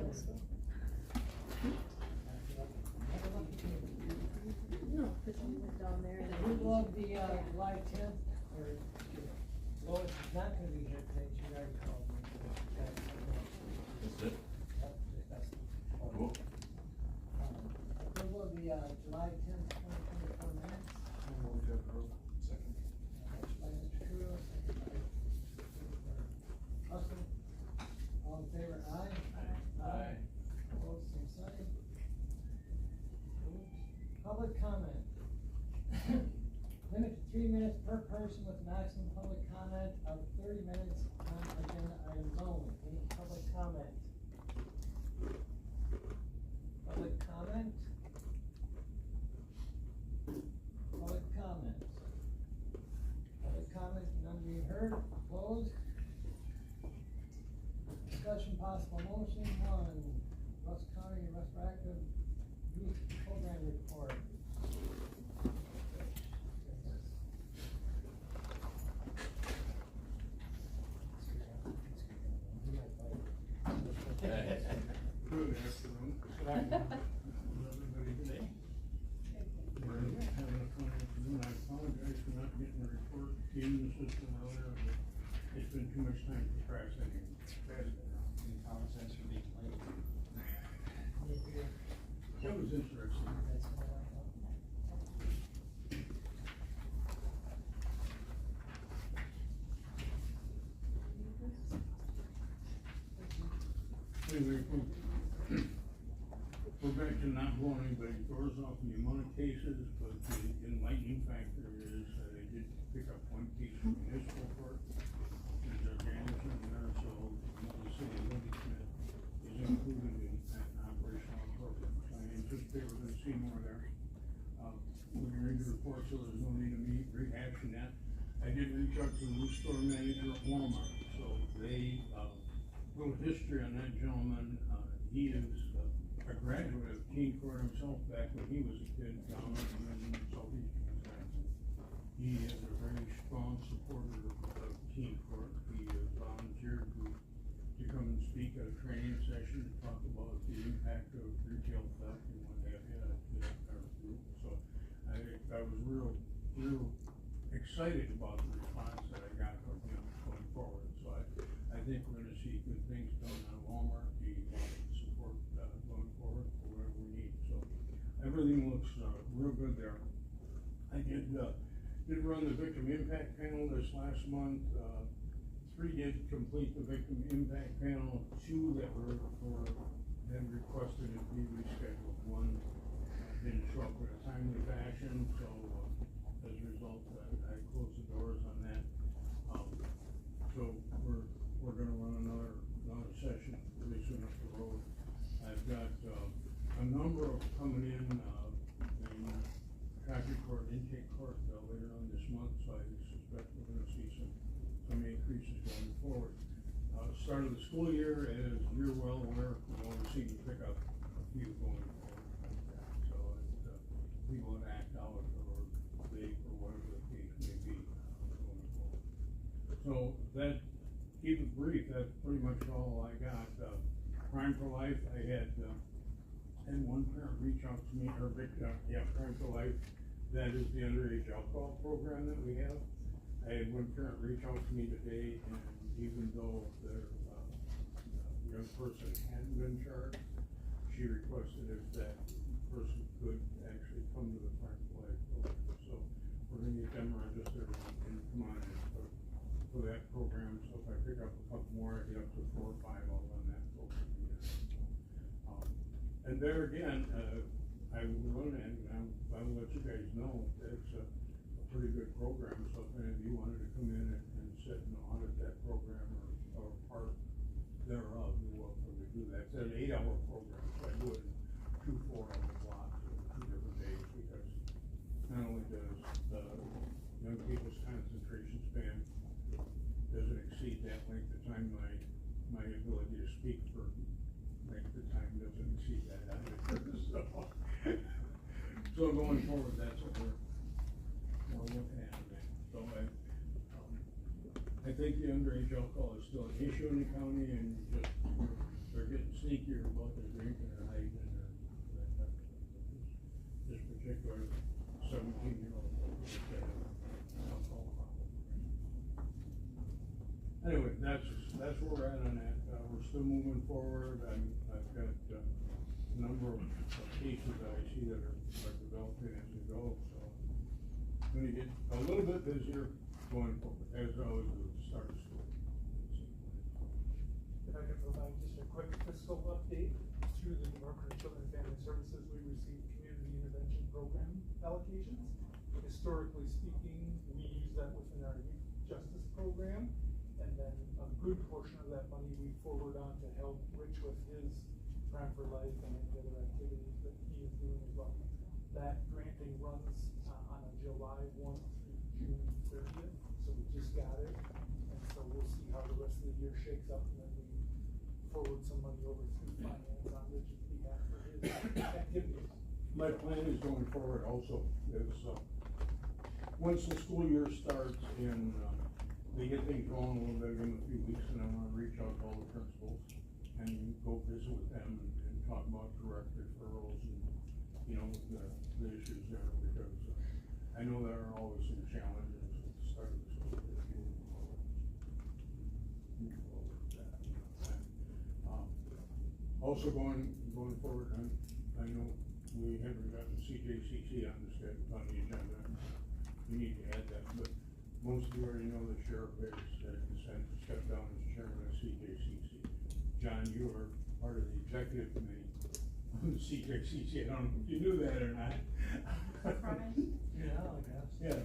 No, because we went down there and. We love the, July 10th, or, Lois is not gonna be here today, she already called me. That's it? That's Cool. approval of the, July 10th, 2024 minutes. Second. Motion by Mr. Kuro, second by Mr. Russell. All in favor, aye? Aye. Opposed, same sign. Public comment. Limit to 3 minutes per person with maximum public comment of 30 minutes on agenda items only. Any public comment? Public comment? Public comment? Public comment, none being heard, closed. Discussion possible motion, 1, Rusk County Retroactive Youth Program Report. Good afternoon. Everybody today. We're having a fun afternoon. I apologize for not getting the report in the system earlier, but it's been too much time procrastinating. Apologize for being late. That was interesting. Anyway, we're back to not blowing anybody's doors off in the amount of cases, but the enlightening factor is they did pick up 1 case from municipal court. There's organics in there, so the city of Lindy Smith is included in that operational program. So I anticipate we're gonna see more there. We're gonna read the report, so there's no need of me rehashing that. I did reach out to the new store manager at Walmart, so they, little history on that gentleman, he is a graduate of Teen Court himself back when he was a kid down in southeastern Wisconsin. He is a very strong supporter of Teen Court. He volunteered to come and speak at a training session to talk about the impact of retail theft and what have you at our group. So I was real excited about the response that I got from him going forward. So I think we're gonna see good things coming out of Walmart, the support, going forward for whatever we need, so everything looks, real good there. I did run the victim impact panel this last month, 3 did complete the victim impact panel, 2 that had requested it be rescheduled, 1 didn't show up in a timely fashion, so, as a result, I closed the doors on that. So we're gonna run another session pretty soon up the road. I've got, a number of coming in traffic court, intake court, later on this month, so I suspect we're gonna see some increases going forward. Start of the school year, as you're well aware, we always seem to pick up a few going forward like that. So people that act out or vague or whatever the case may be, going forward. So that, keep it brief, that's pretty much all I got. Crime for Life, I had one parent reach out to me, or Crime for Life, that is the underage alcohol program that we have. I had one parent reach out to me today, and even though their young person hadn't been charged, she requested if that person could actually come to the Crime for Life program. So we're gonna get them registered and come on in for that program. So if I pick up a couple more, I get up to 4 or 5, I'll run that program again. And there again, I will run it, and I will let you guys know that it's a pretty good program. So if any of you wanted to come in and sit and audit that program or part thereof, you're welcome to do that. It's an 8-hour program, so I do it in 2 4-hour blocks over 2 different days, because not only does the young people's concentration span doesn't exceed that length of time, my ability to speak for length of time doesn't exceed that either. So going forward, that's what we're looking at. So I think the underage alcohol is still an issue in the county, and they're getting sneakier about still moving forward. I've got a number of cases that I see that are developing as we go, so. I'm gonna get a little bit busier going forward, as I always do at the start of school. If I could provide just a quick fiscal update, through the Department of Children and Family Services, we received community intervention program allocations. Historically speaking, we use that within our youth justice program, and then a good portion of that money we forward on to help Rich with his Prime for Life and any other activities that he is doing as well. That granting runs on a July 1 through June 30th, so we just got it, and so we'll see how the rest of the year shakes up, and then we forward some money over through finance on Rich's behalf for his activities. My plan is going forward also is, once the school year starts and, they get things rolling a little bit, give them a few weeks, and I wanna reach out to all the principals and go visit with them and talk about direct referrals and, you know, the issues there, because I know there are always some challenges at the start of the school year. Moving forward with that. Also going forward, I know we haven't gotten CJCC on the agenda. We need to add that, but most of you already know the sheriff has stepped down as chairman of CJCC. John, you are part of the executive committee on the CJCC. I don't know if you knew that or not. Yeah, I guess. Yeah,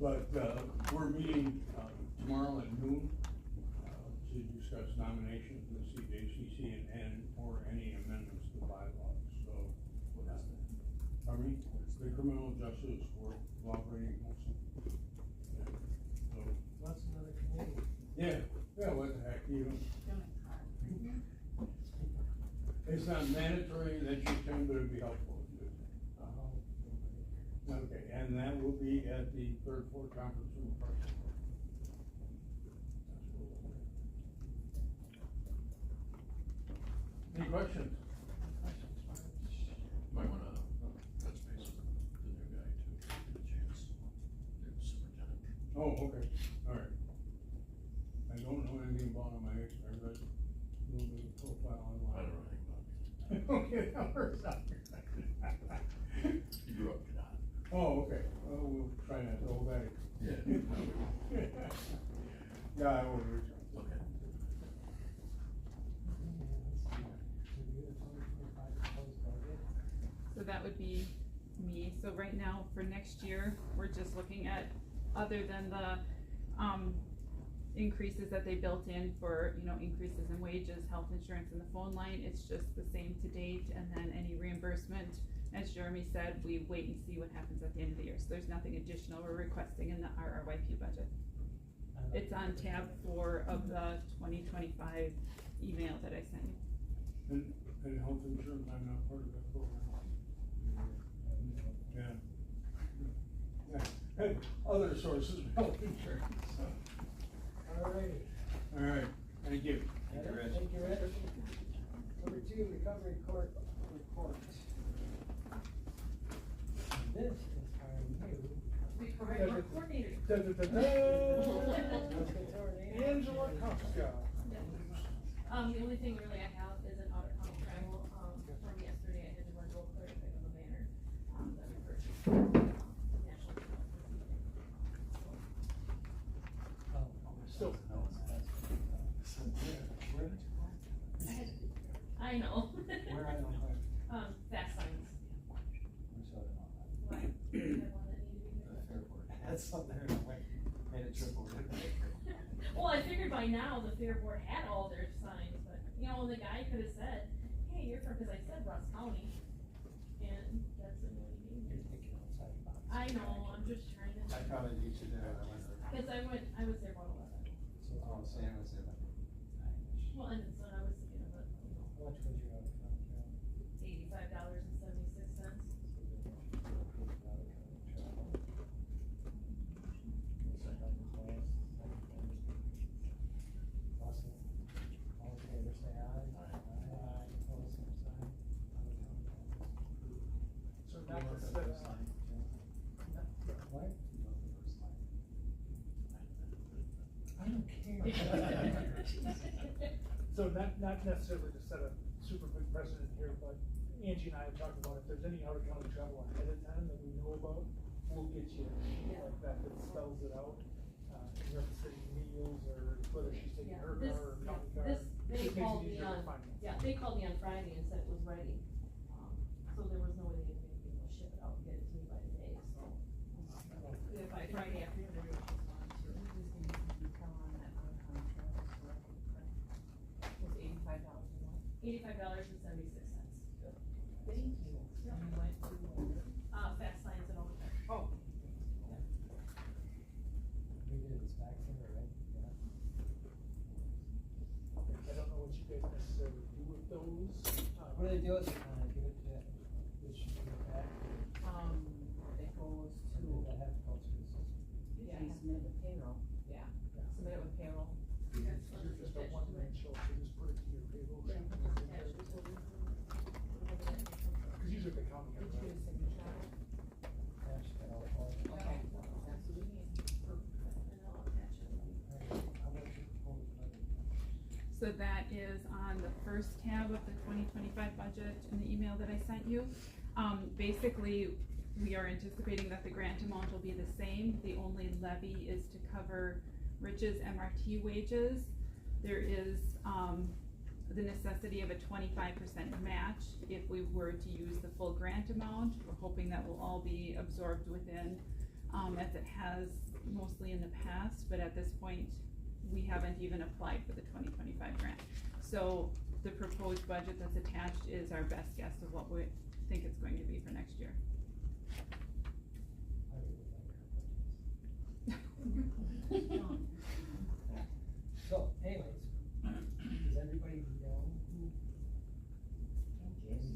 but, we're meeting, tomorrow at noon, to discuss nominations in the CJCC and or any amendments to the bylaws, so. Pardon me? The criminal justice for cooperating also. So, What's another committee? yeah, what the heck, you know. It's not mandatory that you can, but it'd be helpful if you do. Okay, and that will be at the third floor conference room. Any questions? Might wanna touch base with the new guy too, get a chance, the superintendent. Oh, okay, alright. I don't know anything about him, I read a little bit of profile online. I don't know anything about it. Okay, that works out. He grew up in that. Oh, okay, well, we'll try not to hold back. Yeah. Yeah, I will reach out. Okay. So that would be me. So right now, for next year, we're just looking at, other than the, increases that they built in for, you know, increases in wages, health insurance, and the phone line, it's just the same to date, and then any reimbursement, as Jeremy said, we wait and see what happens at the end of the year, so there's nothing additional we're requesting in the RRYP budget. It's on tab 4 of the 2025 email that I sent you. And health insurance, I'm not part of that program. Yeah. Other sources of health insurance. Alrighty. Alright, thank you. Thank you, Rich. Number 2, recovery court report. This is our new. Coordinator. Angela Kafka. The only thing really I have is an audit county travel, from yesterday, I had to run real quick, I have a banner, that we purchased for, national. So, I know. Where I don't have. Fast signs. Why? You have one that needed to be fixed? That's something like, made a trip over there. Well, I figured by now the fair board had all their signs, but, you know, the guy could have said, hey, you're from, cause I said Rusk County, and that's the only name. You're thinking outside the box. I know, I'm just trying to. I probably beat you there, I went there. Cause I was there about 11. So, Oh, Sam was there like 9-ish. Well, and so I was thinking of it, you know, how much was your out of county travel? $85.76. Russell, all in favor, say aye. Aye. Opposed, same sign. so not to set, What? I don't care. so So not necessarily to set a super big precedent here, but Angie and I have talked about if there's any out of county travel ahead of time that we know about, we'll get you a sheet like that that spells it out. In reference to meals or whether she's taking Yeah, her this- car or yeah, county car. this- they Just makes it called me easier to on- finance. Yeah, they called me on Friday and said it was ready, so there was no way they could be able to ship it out and get it to me by today, so. If by Friday afternoon, they're gonna respond to it. Was $85 a month. $85.76. Thank you. Yeah. And you went to, Fast Science and Overtime. oh, We did this back center, right? Yeah. I don't know what you guys necessarily do with those. What do they do with it, give it to, it should give it back? It goes Or to, did that have to go through the system? yeah, you submit it with payroll, yeah, Yeah. submit it with payroll. You're just a one man show, so just put it to your payroll. Yeah, sheet. just attach it to it. Whatever that comes from. Cause usually the county. did you get a signature? Cash, that all, Okay, that's what we need. And I'll attach it. How much you propose budget? So that is on the first tab of the 2025 budget in the email that I sent you. Basically, we are anticipating that the grant amount will be the same. The only levy is to cover Rich's MRT wages. There is, the necessity of a 25% match if we were to use the full grant amount. We're hoping that will all be absorbed within, as it has mostly in the past, but at this point, we haven't even applied for the 2025 grant. So the proposed budget that's attached is our best guess of what we think it's going to be for next year. I really like our budgets. So anyways, does everybody know who?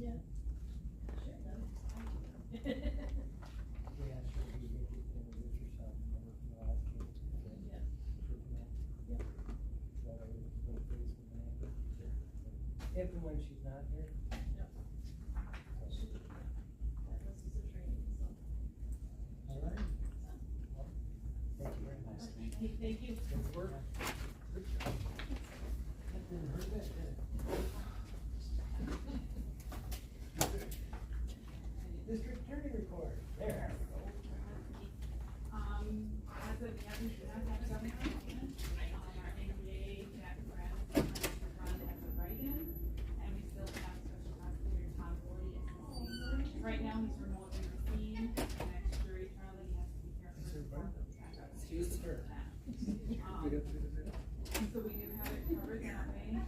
Yeah. Sure, no. Yeah, sure, we get it in the Richard shop, remember from the last meeting? Yeah. Yep. Is that a little face with an anchor? If and when she's not here. Yep. That was just a training, so. All right. Well, thank you very much. Thank you. Good work. Good job. That didn't hurt a bit, did it? District attorney report, there we go. As of yet, we do not have a government appointment. Our NDA, Jack Brad, to run as a write-in, and we still have special prosecutor Tom Forty as the same. Right now, he's remotely received, the next jury trial that he has to be here for. Excuse the chair. So we do have it covered that way.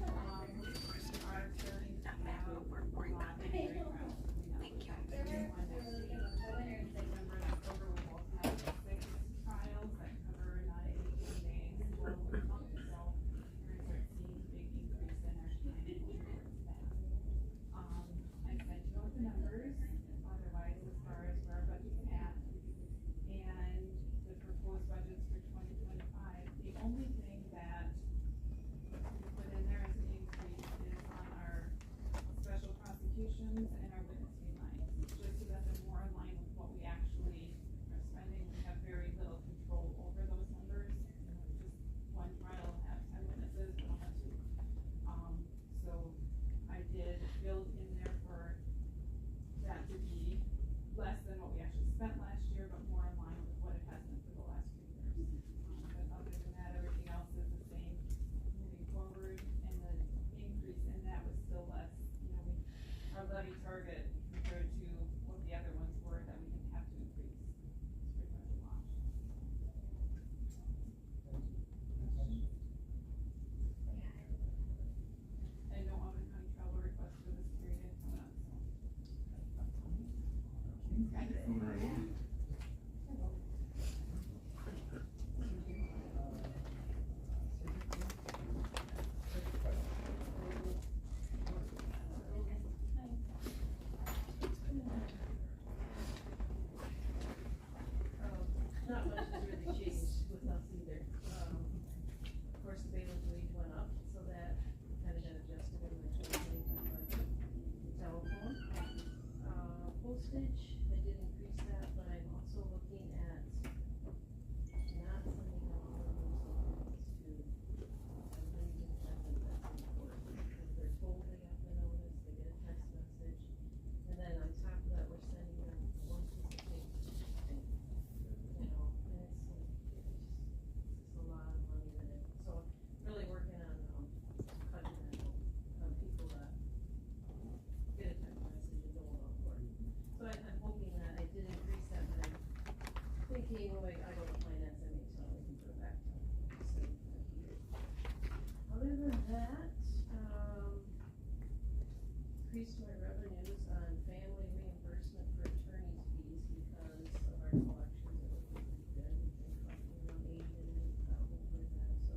increase to my revenues on family reimbursement for attorney's fees because of our collections that were pretty good. We've been collecting around 80 million, over that, so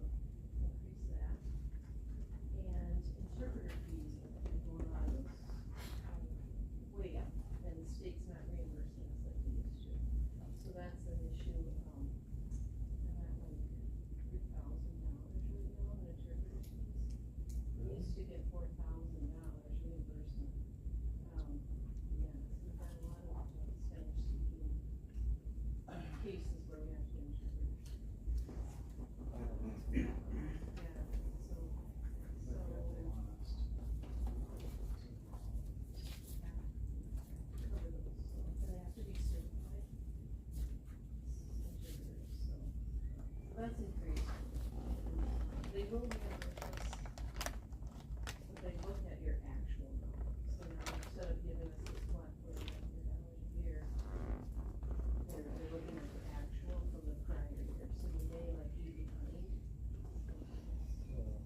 increase that. And interpreter fees have been going on, way up, and the state's not reimbursing us like they used to. So that's an issue, I'm at like $3,000 right now in interpreter fees. We used to get $4,000 reimbursement. Yeah, so we've got a lot of Spanish speaking cases where we have to interpret. Yeah, so. Cover those, so they have to be certified interpreters, so that's increased. They will reimburse us, but they look at your actual number, so now instead of giving us this $1,400 a year, they're looking at the actual from the prior year, so you may like be behind.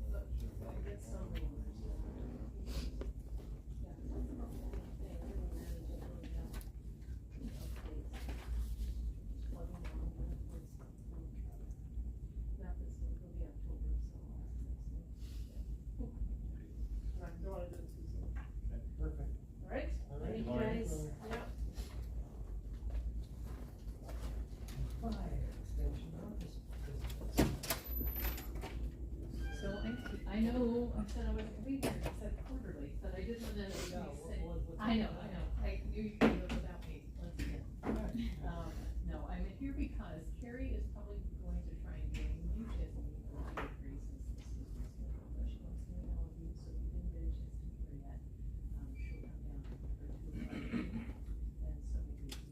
But I get some reimbursement. Yeah, that's the thing, really manage it, really have updates. Plugging on the reports. Not this week, it'll be October, so next week. Yeah. I don't wanna do it too soon. Perfect. Alright, All right, thank you Lauren. guys, yep. Fire extension office business. So I know, I said I was every year, I said quarterly, but I didn't want to Yeah, say. what- I know, I knew you could do it without me, once again. No, I'm here because Carrie is probably going to try and gain you as a increase since this is just a but she wants to meet all of you, so if you didn't get a chance to hear yet, she'll come down for 2 o'clock. And so maybe we can.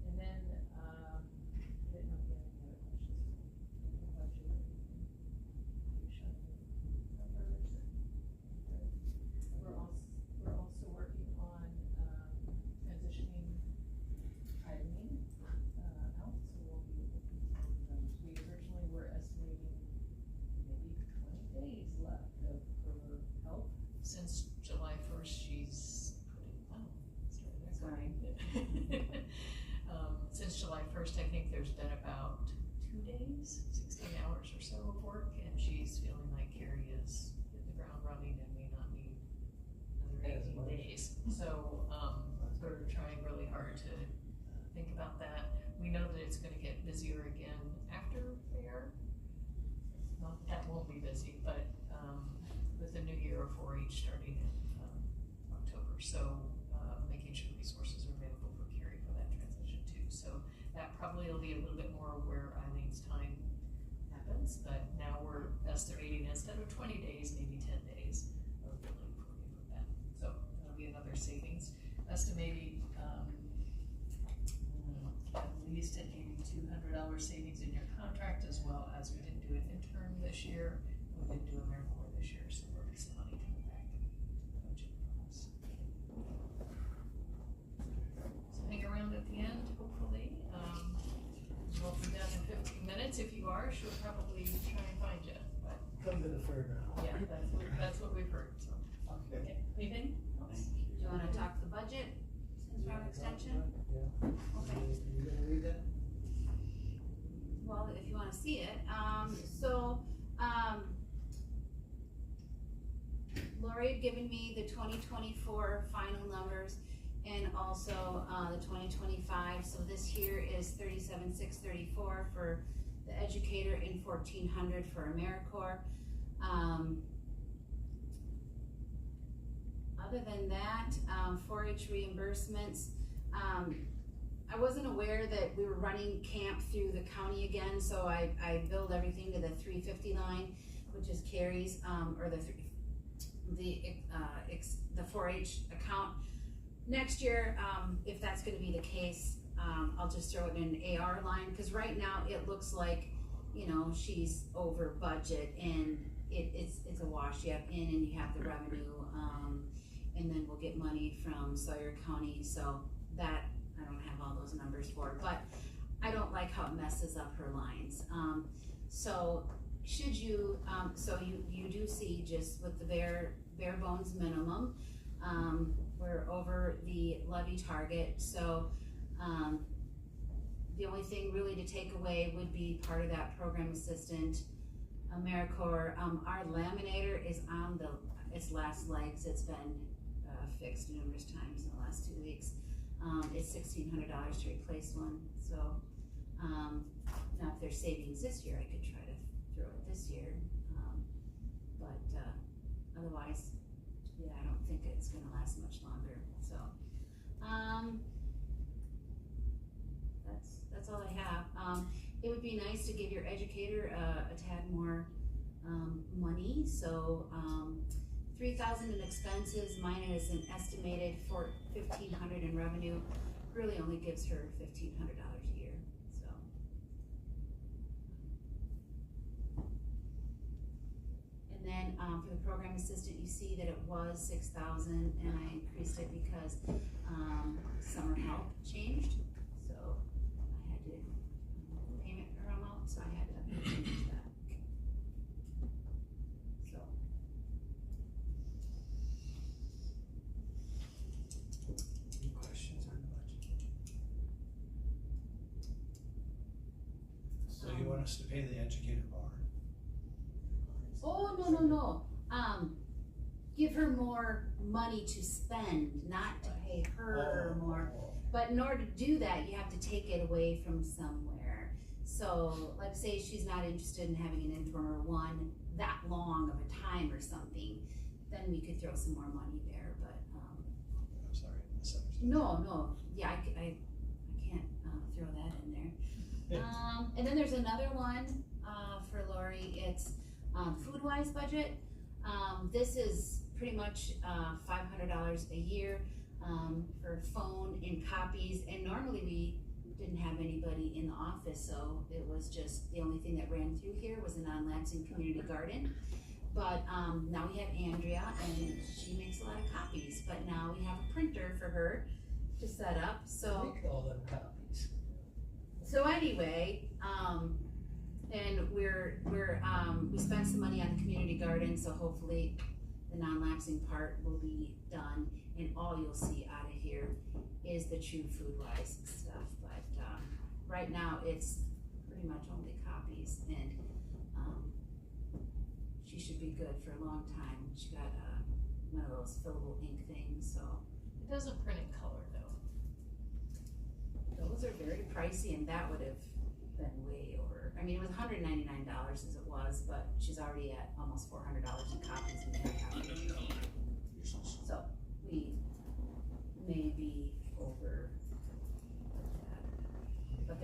And then, I didn't know if you had any other questions about you or anything. You showed me numbers and. We're also working on, transitioning Eileen, out, so we'll be looking for those. We originally were estimating maybe 20 days left of her help. Since July 1st, she's Sorry. Since July 1st, I think there's been about 2 days, 16 hours or so of work, and she's feeling like Carrie is hitting the ground running and may not need another 18 days. So, we're trying really hard to think about that. We know that it's gonna get busier again after fair. Not that that won't be busy, but, with the new year of 4-H starting in, October. So, making sure resources are available for Carrie for that transition too. So that probably will be a little bit more where Eileen's time happens, but now we're estimating instead of 20 days, maybe 10 days of billing for you for that. So that'll be another savings. Estimating, at least an $8,200 savings in your contract, as well as we didn't do an intern this year, we didn't do AmeriCorps this year, so we're just money coming back to the budget from us. So hang around at the end, hopefully. We'll be done in 15 minutes. If you are, she'll probably try and find you, but Come to the fairground. yeah, that's what we've heard, so. Okay. Anything else? Do you wanna talk the budget, since we're on extension? Yeah. Okay, You gonna read that? well, if you wanna see it, Lori had given me the 2024 final numbers and also, the 2025, so this here is 37,634 for the educator and 1,400 for AmeriCorps. Other than that, 4-H reimbursements, I wasn't aware that we were running camp through the county again, so I billed everything to the 350 line, which is Carrie's, or the 4-H account. Next year, if that's gonna be the case, I'll just throw it in an AR line, cause right now it looks like, you know, she's over budget and it's a wash. You have in and you have the revenue, and then we'll get money from Sawyer County, so that, I don't have all those numbers for, but I don't like how it messes up her lines. So should you, so you do see just with the bare bones minimum, we're over the levy target, so, the only thing really to take away would be part of that program assistant, AmeriCorps. Our laminator is on its last legs. It's been fixed numerous times in the last 2 weeks. It's $1,600 to replace one. So now if there's savings this year, I could try to throw it this year. But otherwise, yeah, I don't think it's going to last much longer. So that's all I have. It would be nice to give your educator a tad more money. So $3,000 in expenses minus an estimated for $1,500 in revenue really only gives her $1,500 a year. So and then for the program assistant, you see that it was $6,000, and I increased it because summer help changed. So I had to payment her amount, so I had to change that. So Any questions on the budget? So you want us to pay the educator more? oh, no. Give her more money to spend, not to pay her more. But in order to do that, you have to take it away from somewhere. So, like say she's not interested in having an intern or one that long of a time or something, then we could throw some more money there, but, I'm sorry, I misunderstood. no, yeah, I can't, throw that in there. And then there's another one, for Lori, it's, food-wise budget. This is pretty much, $500 a year, for phone and copies, and normally we didn't have anybody in the office, so it was just, the only thing that ran through here was a non-lapsing community garden. But, now we have Andrea, and she makes a lot of copies, but now we have a printer for her to set up, so. Make all them copies. So anyway, and we spent some money on the community garden, so hopefully the non-lapsing part will be done, and all you'll see out of here is the true food-wise stuff, but, right now it's pretty much only copies, and, she should be good for a long time. She got, one of those fillable ink things, so. It doesn't print in color though. Those are very pricey, and that would have been way over. I mean, it was $199 as it was, but she's already at almost $400 in copies and copies. So we may be over that.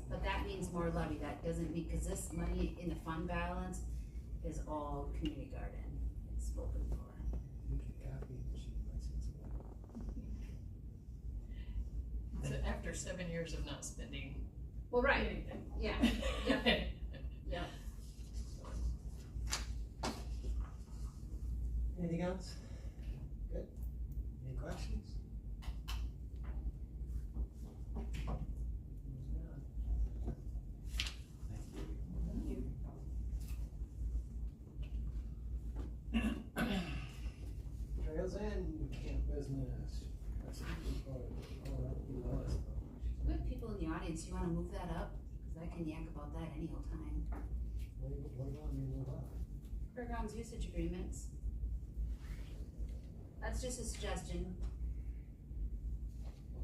But that means more levy. That doesn't mean, because this money in the fund balance is all community garden. It's spoken for. You can copy the sheet license away. So after 7 years of not spending Well, right. anything. Yeah. Yeah. Anything else? Good. Any questions? Trails in, camp business. That's a good part. Oh, that'd be lowest. We have people in the audience. You want to move that up? Because I can yank about that any old time. What about me, move up? Fairgrounds usage agreements. That's just a suggestion.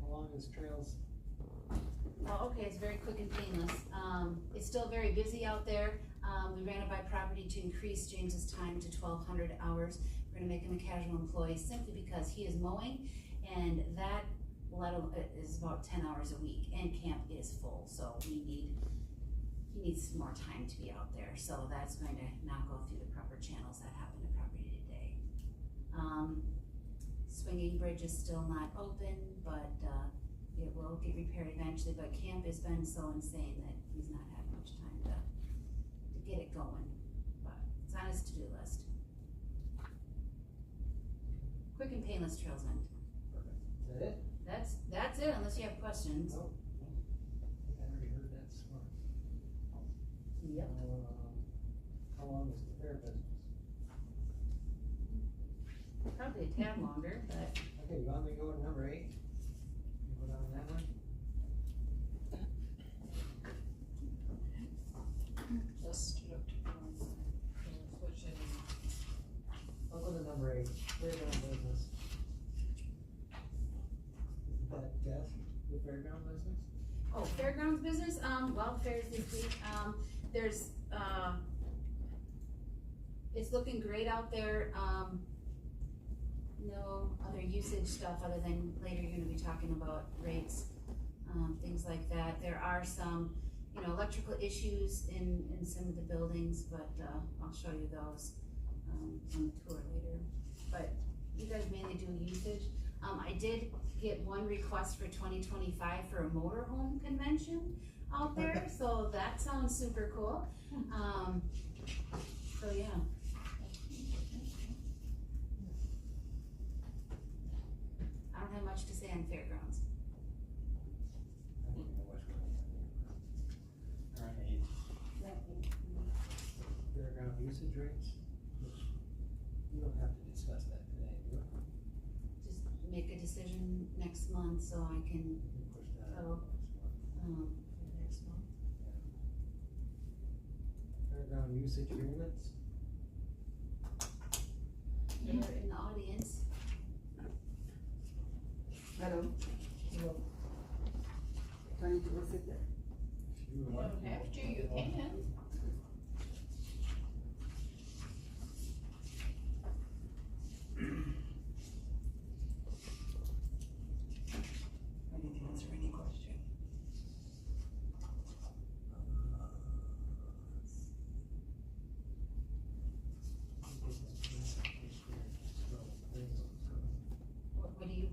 How long is trails? Oh, okay, it's very quick and painless. It's still very busy out there. We ran it by property to increase James's time to 1,200 hours. We're gonna make him a casual employee simply because he is mowing, and that is about 10 hours a week, and camp is full, so he needs more time to be out there. So that's going to not go through the proper channels that happen to property today. Swinging bridge is still not open, but it will get repaired eventually, but camp has been so insane that he's not had much time to get it going, but it's on his to-do list. Quick and painless trails end. Is that it? That's it, unless you have questions. No. I already heard that smart. Yep. long is the fair business? Probably a tad longer, but Okay, you want me to go to number 8? You go down that one? Just switching. I'll go to number 8, fairground business. Is that Jess, the fairground business? oh, fairgrounds business, well, fairs this week, there's, it's looking great out there, no other usage stuff other than later you're gonna be talking about rates, things like that. There are some, you know, electrical issues in some of the buildings, but, I'll show you those, on the tour later. But you guys mainly do usage. I did get one request for 2025 for a motorhome convention out there, so that sounds super cool. So yeah. I don't have much to say on fairgrounds. I don't know which one. Alright, fairground usage rates? You don't have to discuss that today, do you? Just make a decision next month so I can, You can push that Oh. out next month. next month. Fairground usage agreements? You're in the audience. Hello, Well, trying to go sit there. if you You would like don't have to, you can. Ready to answer any question. What do you,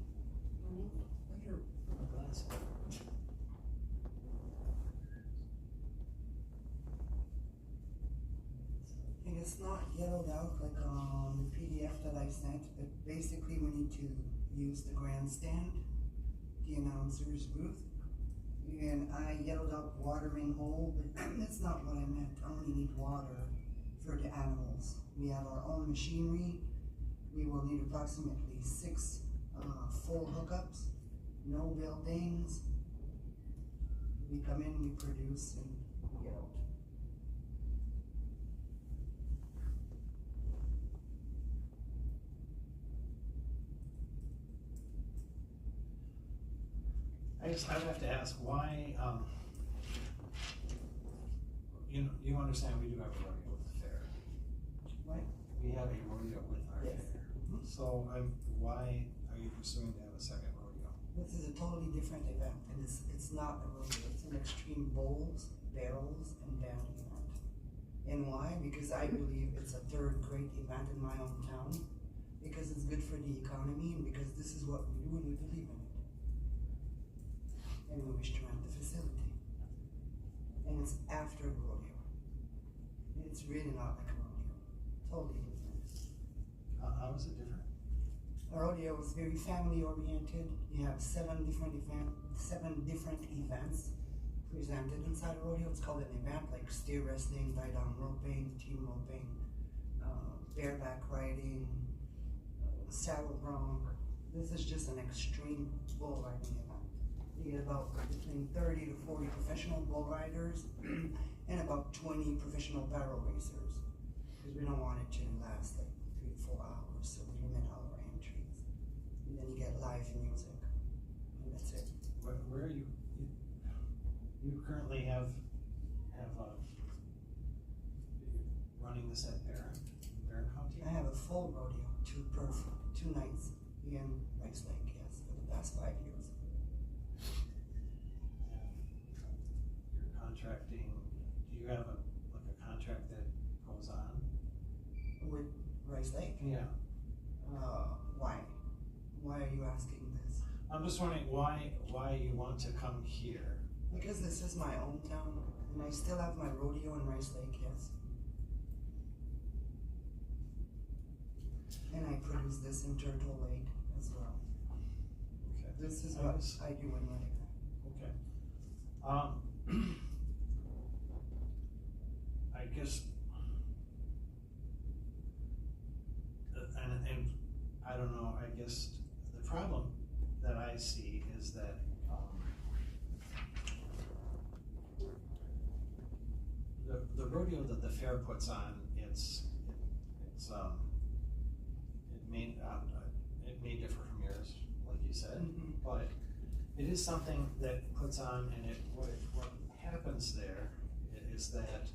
want? Later. And it's not yellowed out like on the PDF that I sent, but basically we need to use the grandstand, the announcer's booth. And I yellowed out watering hole, but that's not what I meant. I only need water for the animals. We have our own machinery. We will need approximately 6 full hookups, no buildings. We come in, we produce, and we get out. I would have to ask, why, you understand we do have a rodeo with the fair. What? We have a rodeo with our Yes. fair. So, why are you pursuing to have a second rodeo? This is a totally different event, and it's not a rodeo, it's an extreme bowls, barrels, and band event. And why? Because I believe it's a third great event in my own town, because it's good for the economy, and because this is what we do and we believe in it. And we wish to rent the facility. And it's after the rodeo. It's really not like a rodeo, totally different. How is it different? A rodeo is very family oriented. You have 7 different events presented inside a rodeo. It's called an event, like steer wrestling, tie down roping, team roping, bareback riding, saddle bronc. This is just an extreme bull riding event. You get about between 30 to 40 professional bull riders and about 20 professional barrel racers. Because we don't want it to last like 3 to 4 hours, so we limit our entries. And then you get live music, and that's it. Where are you, you currently have, running this at Barron County? I have a full rodeo, 2 nights in Rice Lake, yes, for the past 5 years. You're contracting, do you have a contract that goes on? With Rice Lake? Yeah. Why? Why are you asking this? I'm just wondering why you want to come here? Because this is my own town, and I still have my rodeo in Rice Lake, yes. And I produce this in Turtle Lake as well. Okay. This is what I do in my life. Okay. I guess guess the problem that I see is that, the rodeo that the fair puts on, it may differ from yours, like you said, but it is something that puts on, and what happens there is that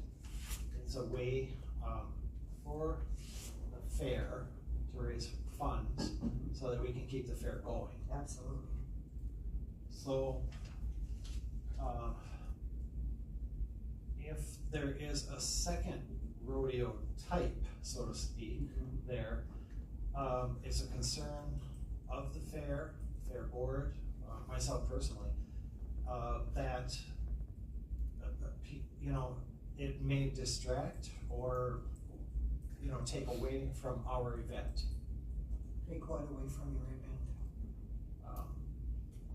it's a way, for the fair to raise funds so that we can keep the fair going. Absolutely. So, if there is a second rodeo type, so to speak, there, it's a concern of the fair board, myself personally, that, you know, it may distract or, you know, take away from our event. Take what away from your event?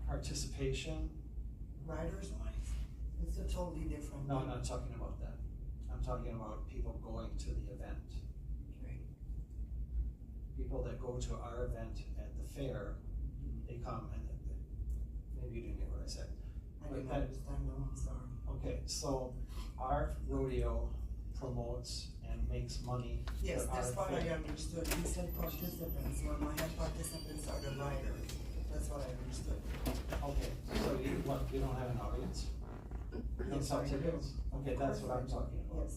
Participation. Riders wise, it's a totally different. No, I'm not talking about that. I'm talking about people going to the event. Right. People that go to our event at the fair, they come and maybe you didn't get what I said. I didn't understand, no, I'm sorry. Okay, so our rodeo promotes and makes money. Yes, for that's our what I fair. understood. You said participants, when I had participants are the riders. That's what I understood. Okay, so you don't have an audience? You don't Yes, sell I do. tickets? Okay, that's what I'm talking about. Yes.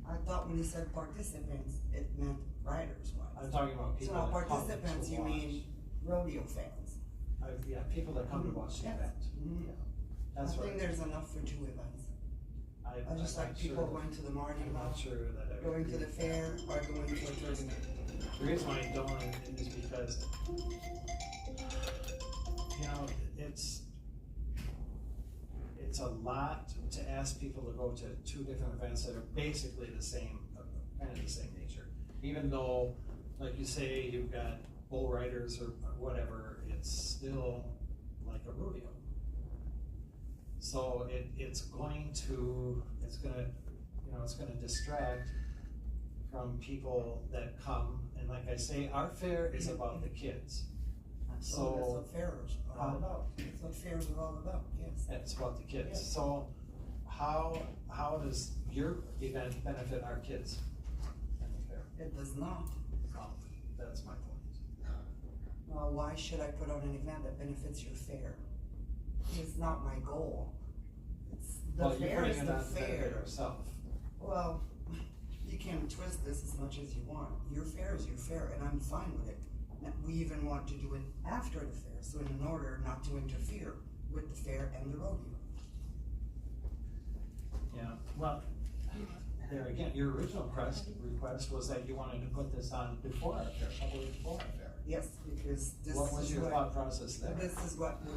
I thought when you said participants, it meant riders wise. I'm talking about So people now that come participants, to you watch. mean rodeo fans? Yeah, people that come to watch the Yes. event. Mhm. Yeah, I that's think right. there's enough for 2 events. I just I'm like not people sure going to the Mardi I'm Gras, not sure that I would going to agree the with fair, that. or going to a tournament. The reason why I don't is because, you know, it's a lot to ask people to go to 2 different events that are basically the same, kind of the same nature. Even though, like you say, you've got bull riders or whatever, it's still like a rodeo. So it's gonna distract from people that come, and like I say, our fair is about the kids. So So, that's what fairs are all about. That's what fairs are all about, yes. it's about the kids. Yes. So how does your event benefit our kids and the fair? It does not. That's my point. Well, why should I put on an event that benefits your fair? It's not my goal. It's, the Well, you're fair putting is it the on to benefit fair. yourself. Well, you can twist this as much as you want. Your fair is your fair, and I'm fine with it. We even want to do it after the fair, so in order not to interfere with the fair and the rodeo. Yeah, well, there again, your original request was that you wanted to put this on before our fair, a couple weeks before our fair. Yes, because this What was is your what- thought process there? This is what did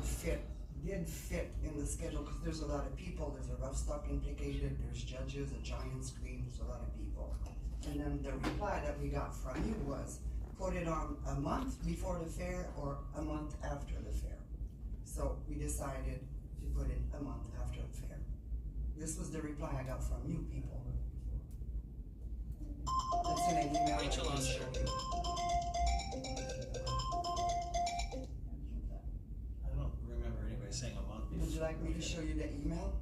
fit in the schedule, because there's a lot of people, there's a rough stock implicated, there's judges, a giant screen, there's a lot of people. And then the reply that we got from you was, put it on a month before the fair or a month after the fair. So we decided to put it a month after the fair. This was the reply I got from you people. It's in an email. Rachel that I can Osser. show you. I don't remember anybody saying a month before. Would you like me to show you the email?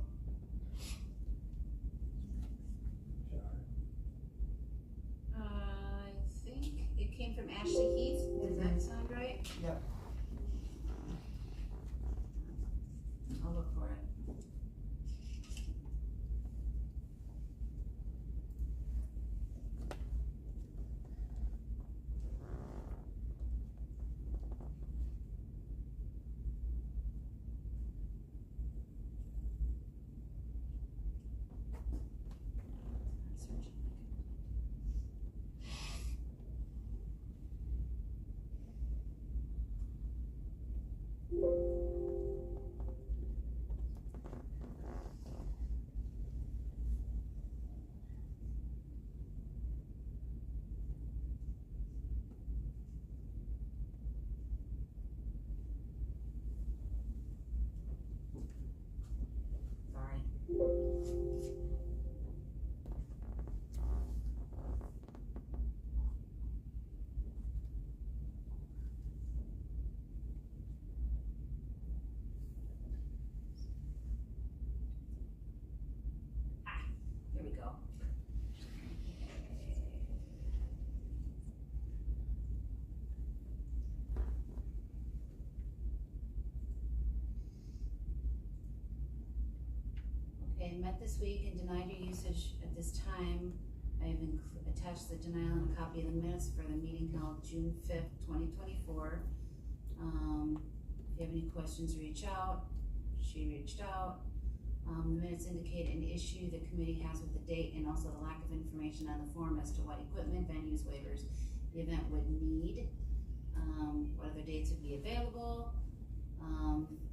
I think it came from Ashley Heath, does that sound right? Yep. I'll look for it. met this week and denied your usage at this time. I have attached the denial and a copy of the minutes for the meeting held June 5th, 2024. If you have any questions, reach out. She reached out. The minutes indicate an issue the committee has with the date and also the lack of information on the form as to what equipment, venues, waivers the event would need, what other dates would be available.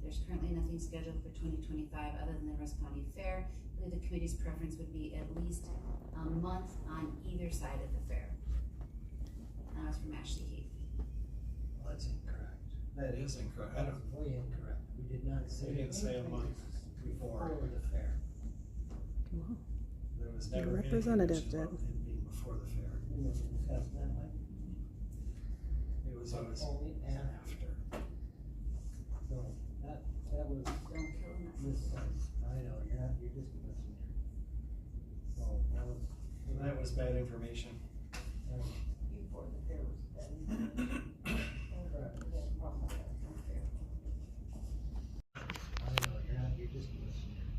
There's currently nothing scheduled for 2025 other than the Rusk County Fair. I believe the committee's preference would be at least a month on either side of the fair. That was from Ashley Heath. Well, that's incorrect. That is incorrect. I don't, Way incorrect. We did not say. we didn't say a month before. Before the fair. There was The never any representative mention did. about it being before the fair. We never discussed that, Mike. It was always Only after. So, that was Don't kill them. missaid. I know, you're just missing here. So, that was. That was bad information. Before the fair was done. Correct. I know, you're just missing here.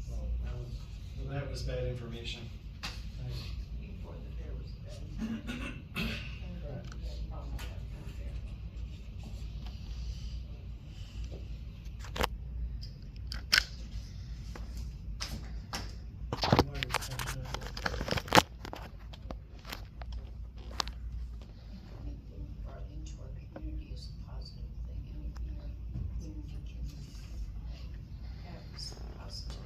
So, That was bad information. Before the fair was done. Correct. More discussion on it. Anything brought into our community is a positive thing, anything our community can have is positive.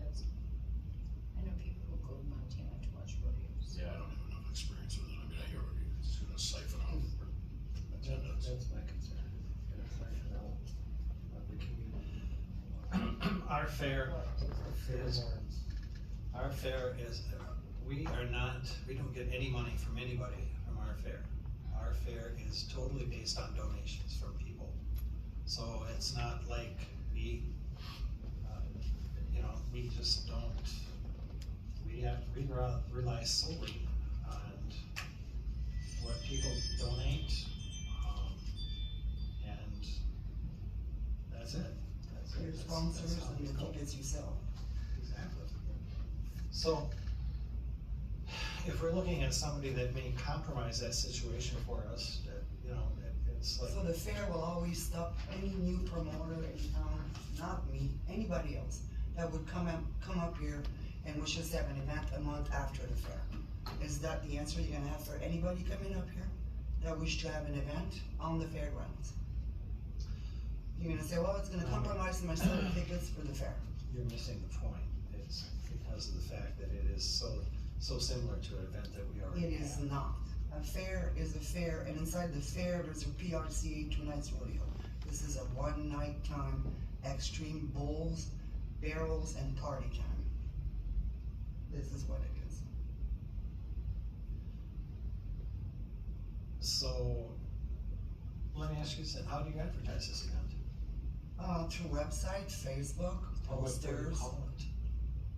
That's, I know people who go to Montana to watch rodeos. Yeah, I don't have enough experience with it. I mean, I hear it's gonna siphon off attendance. That's my concern. It's gonna siphon out of the community. Our fair is, our fair is, we don't get any money from anybody from our fair. Our fair is totally based on donations from people. So it's not like we just don't, we rely solely on what people donate, and that's it. That's it. Your That's sponsors how and we the go. tickets you sell. Exactly. So, if we're looking at somebody that may compromise that situation for us, that, it's like. So the fair will always stop any new promoter in town, not me, anybody else, that would come up here and wish us to have an event a month after the fair. Is that the answer you're gonna have for anybody coming up here that wish to have an event on the fairgrounds? You're gonna say, well, it's gonna compromise my selling tickets for the fair. You're missing the point. It's because of the fact that it is so similar to an event that we already have. It is not. A fair is a fair, and inside the fair, there's a PRCA 2 nights rodeo. This is a one night time, extreme bulls, barrels, and party time. This is what it is. So, let me ask you this, how do you advertise this event? Through website, Facebook, What do you posters, call it?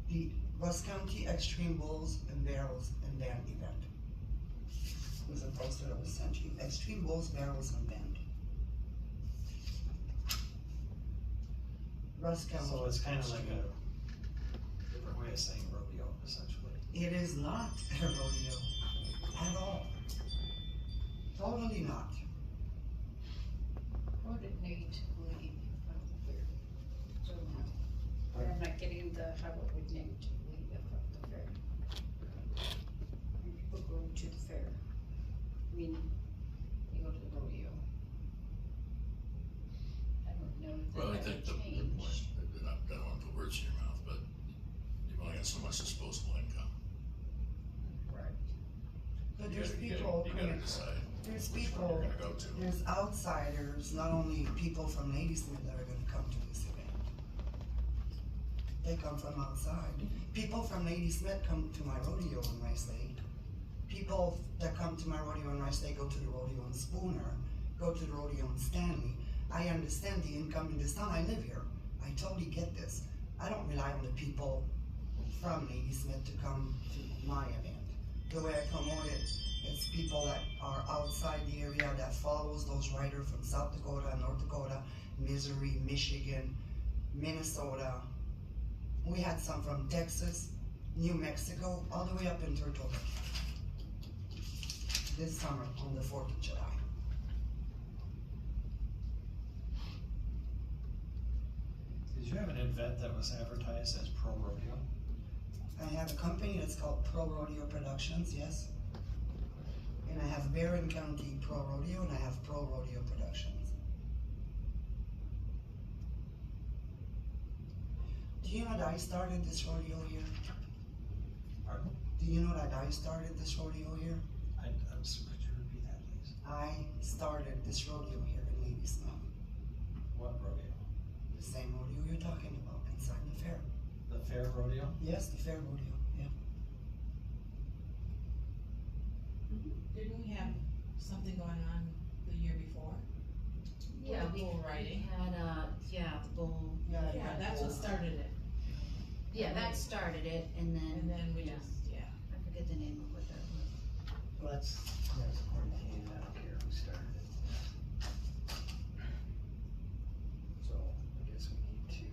the Rusk County Extreme Bulls and Barrels and Band event. There's a poster that was sent to you, Extreme Bulls, Barrels, and Band. Rusk County. So it's kind of like a different way of saying rodeo, essentially. It is not a rodeo at all. Totally not. How did Nate leave from the fair? So, I'm not getting the, how it would name to leave from the fair. People going to the fair. I mean, they go to the rodeo. I don't know if Well, I that think ever the changed. point, I don't want to put words in your mouth, but you've only got so much disposable income. Right. But You there's gotta- people, You gotta decide there's which one people, you're gonna go to. there's outsiders, not only people from Ladysmith that are gonna come to this event. They come from outside. People from Ladysmith come to my rodeo in Rice Lake. People that come to my rodeo in Rice Lake go to the rodeo in Spooner, go to the rodeo in Stanley. I understand the income in this town, I live here. I totally get this. I don't rely on the people from Ladysmith to come to my event. The way I promote it, it's people that are outside the area that follows those riders from South Dakota, North Dakota, Missouri, Michigan, Minnesota. We had some from Texas, New Mexico, all the way up in Tortola. This summer on the 4th of July. Did you have an event that was advertised as Pro Rodeo? I have a company that's called Pro Rodeo Productions, yes. And I have Barron County Pro Rodeo and I have Pro Rodeo Productions. Do you know that I started this rodeo here? Pardon? Do you know that I started this rodeo here? I'm sorry, could you repeat that, please? I started this rodeo here in Ladysmith. What rodeo? The same rodeo you're talking about inside the fair. The fair rodeo? Yes, the fair rodeo, yeah. Didn't we have something going on the year before? Yeah, we Bull riding. had, the bull. Yeah, that's what started it. Yeah, that started it, and And then, then we yeah. just, yeah. I forget the name of what that was. Well, that's quarantine, I don't care who started it. So, I guess we need to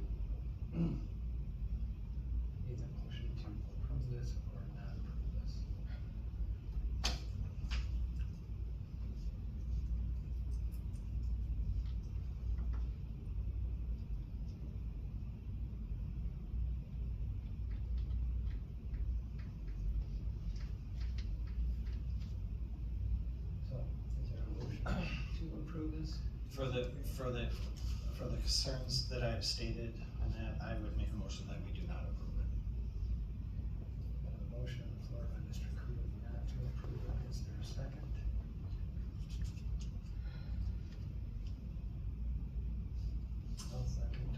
either motion to approve this or not approve this. So, is there a motion to approve this? For the concerns that I've stated, and that I would make a motion that we do not approve it. We have a motion on the floor by Mr. Cooley not to approve it. Is there a second? I'll second.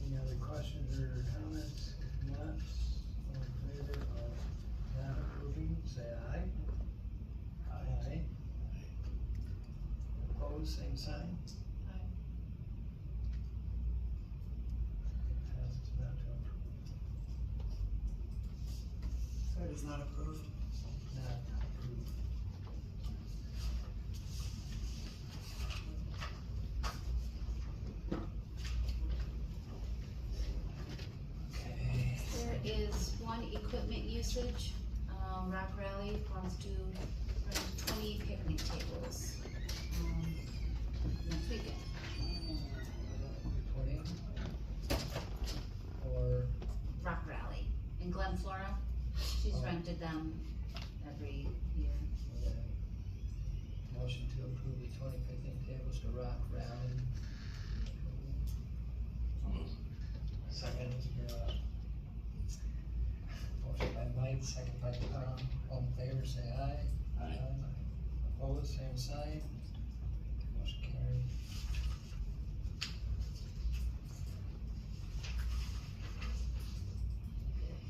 Any other questions or comments? If not, all in favor of not approving, say aye. Aye. Opposed, same sign. Aye. Passes not to approve. So it is not approved. Not approved. Okay. There is one equipment usage, Rock Rally wants to rent 20 picnic tables, next weekend. 20. Or, Rock Rally in Glen Flora, she's Oh. rented them every year. motion to approve the 20 picnic tables to Rock Rally. Second, motion by Mike, second by Tom, all in favor, say aye. Aye. Opposed, same sign. Motion carried.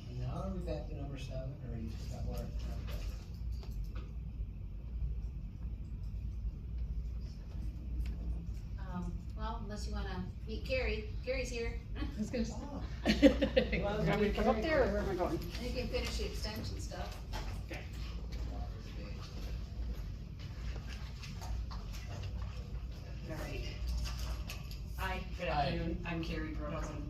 And now are we back to number 7, or you still got more? Well, unless you wanna meet Carrie, Carrie's here. I was gonna say. Well, Want me to come up there, or where am I going? You can finish the extension stuff. Alright. Hi, good Hi. afternoon, I'm Carrie Grothausen,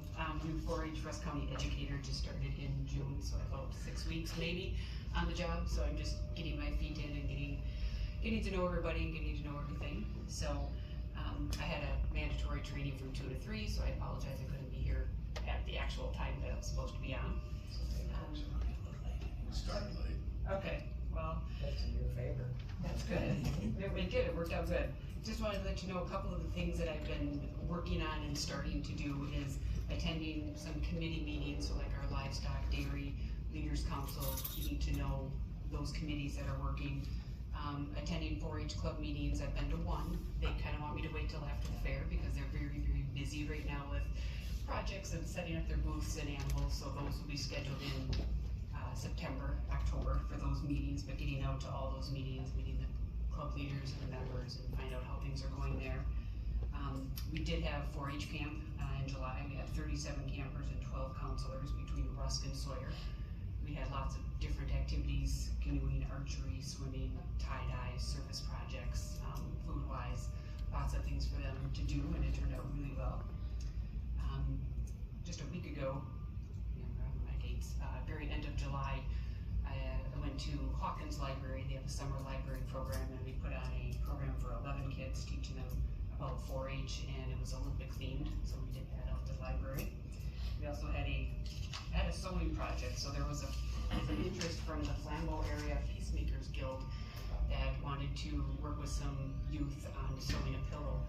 new 4-H Rusk County educator, just started in June, so about 6 weeks maybe on the job, so I'm just getting my feet in and getting to know everybody and getting to know everything. So, I had a mandatory training from 2 to 3, so I apologize I couldn't be here at the actual time that I was supposed to be on. Started late. Okay, well, That's in your favor. that's good. It worked out good. Just wanted to let you know a couple of the things that I've been working on and starting to do is attending some committee meetings, so like our livestock, dairy, leaders council, getting to know those committees that are working. Attending 4-H club meetings, I've been to one. They kind of want me to wait till after the fair because they're very, very busy right now with projects and setting up their booths and animals, so those will be scheduled in September, October for those meetings, but getting out to all those meetings, meeting the club leaders and the members and find out how things are going there. We did have 4-H camp in July. We had 37 campers and 12 counselors between Rusk and Sawyer. we had lots of different activities, canoeing, archery, swimming, tie-dye, service projects, food-wise, lots of things for them to do, and it turned out really well. Just a week ago, around my dates, very end of July, I went to Hawkins Library. They have a summer library program, and we put on a program for 11 kids, teaching them about 4-H, and it was Olympic themed, so we did that out at the library. We also had a sewing project, so there was some interest from the Flambeau Area Peacemakers Guild that wanted to work with some youth on sewing a pillow,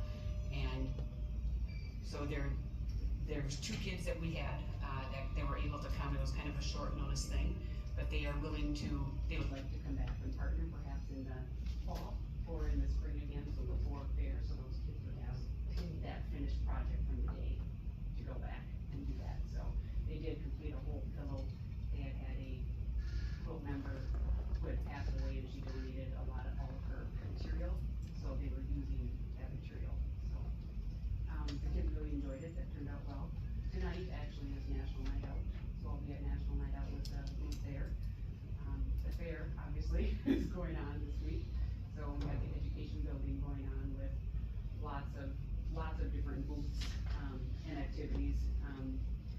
and so there's 2 kids that we had that they were able to come. It was kind of a short notice thing, but they would like to come back and partner perhaps in the fall or in the spring again, so before fair, so those kids would have that finished project from the day to go back and do that. So they did complete a whole pillow. They had a little member who had passed away, and she donated a lot of all of her material, so they were using that material. So the kids really enjoyed it. That turned out well. Tonight actually is National Night Out, so I'll be at National Night Out with the booth there. The fair obviously is going on this week, so we have the education building going on with lots of different booths and activities.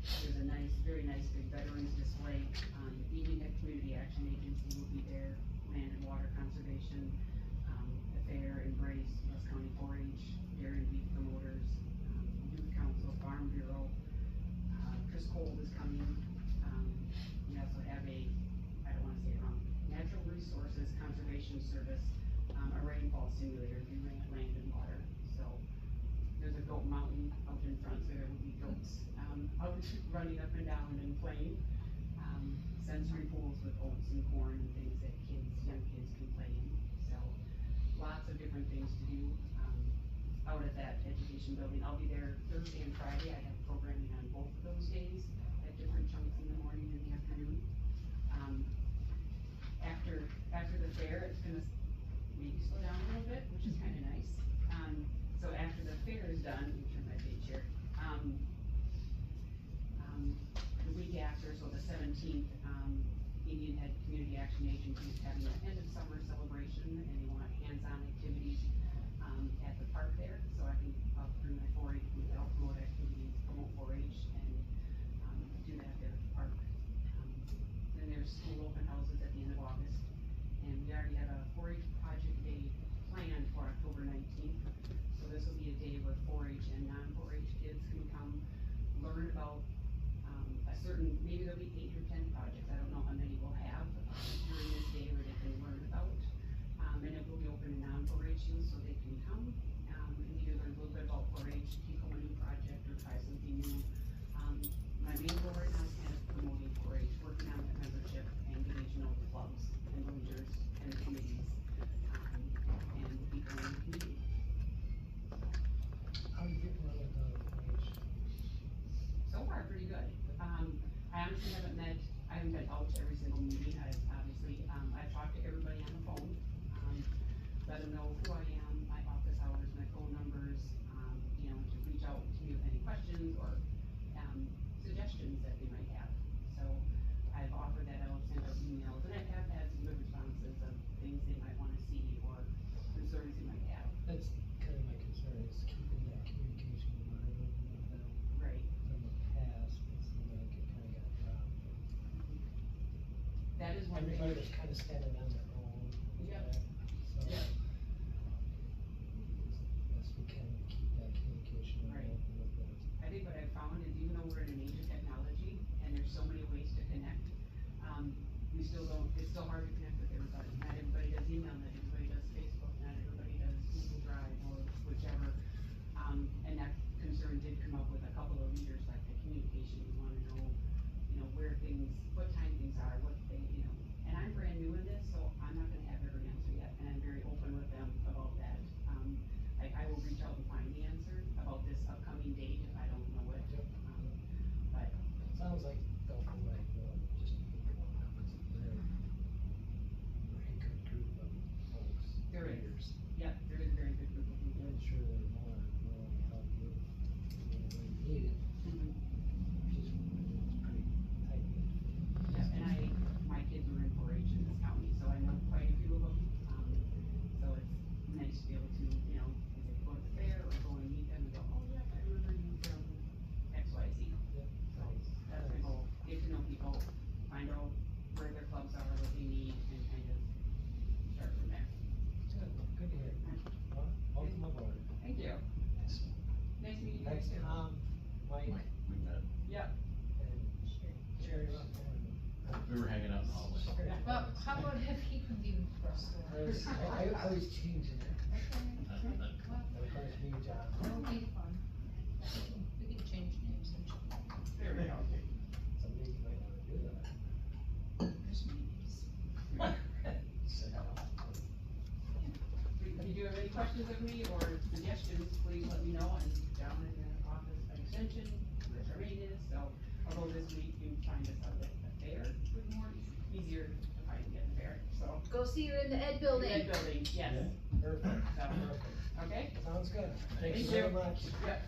There's a very nice big veterans display. Evening at Community Action Agency will be there. Land and Water Conservation, the fair, Embrace, Rusk County 4-H, Dairy and Beef Promoters, Youth Council, Farm Bureau. Chris Cole is coming. We also have I don't want to say it wrong, Natural Resources Conservation Service, a rainfall simulator through Land and Water. So there's a goat mountain out in front, so there will be goats out running up and down and playing. Sensory pools with oats and corn and things that young kids can play in. So lots of different things to do out at that education building. I'll be there Thursday and Friday. I have programming on both of those days at different chunks in the morning and the afternoon. After the fair, it's gonna maybe slow down a little bit, which is kind of nice. So after the fair is done, let me turn my page here. The week after, so the 17th, Indian Head Community Action Agency is having an end of summer celebration, and they want hands-on activities at the park there. So I'll bring my 4-H booth out, promote activities, promote 4-H, and do that there at the park. Then there's school open houses at the end of August, and we already have a 4-H project day planned for October 19th. So this will be a day where 4-H and non-4-H kids can come learn about maybe there'll be 8 or 10 projects. I don't know how many we'll have during this day where they can learn about. And it will be open to non-4-H youth, so they can come and either learn a little bit about 4-H, take home a new project, or try something new. My main goal right now is kind of promoting 4-H, working on the membership and getting to know the clubs and leaders and the committees and the people in the community. How do you get one of the 4-H? So far, pretty good. I honestly haven't been out to every single meeting. I've talked to everybody on the phone, let them know who I am, my office hours, my phone numbers, to reach out to me with any questions or suggestions that they might have. So I've offered that out, sent out emails, and I have had some good responses of things they might want to see or concerns they might have. That's kind of my concern, is keeping that communication line open with them. Right. In the past, it seemed like it kind of got dropped. That is one thing. Everybody was kind of standing on their own. Yep. So, Yep. yes, we can keep that communication line Right. open with them. I think what I've found is even though we're in an age of technology and there's so many ways to connect, it's still hard to connect with everybody. Not everybody does email, not everybody does Facebook, not everybody does Google Drive or whichever. And that concern did come up with a couple of leaders, like the communication. We want to know, what time things are, what they, and I'm brand new in this, so I'm not gonna have every answer yet, and I'm very open with them about that. I will reach out and find the answer about this upcoming date if I don't know it. Yep. But Sounds like though from what I know, just people want it's a very good group of folks. There is. leaders. yeah, there is a very good group of people. I'm sure they're more willing to help you if you really need how about if he can be restored? I was changing it. Okay, well, Of course, me, John. that'll be fun. We can change names and. There we go. Someday you might wanna do that. There's names. Say hello. If you do have any questions of me or suggestions, please let me know. I'm down in the office by extension, where the rate is, so although this week you find us out at the fair, it's more easier to find me at the fair, so. Go see her in the Ed building. Ed building, yes. Perfect. So, Perfect. okay? Sounds good. Thank you Thank very you. much. Yep.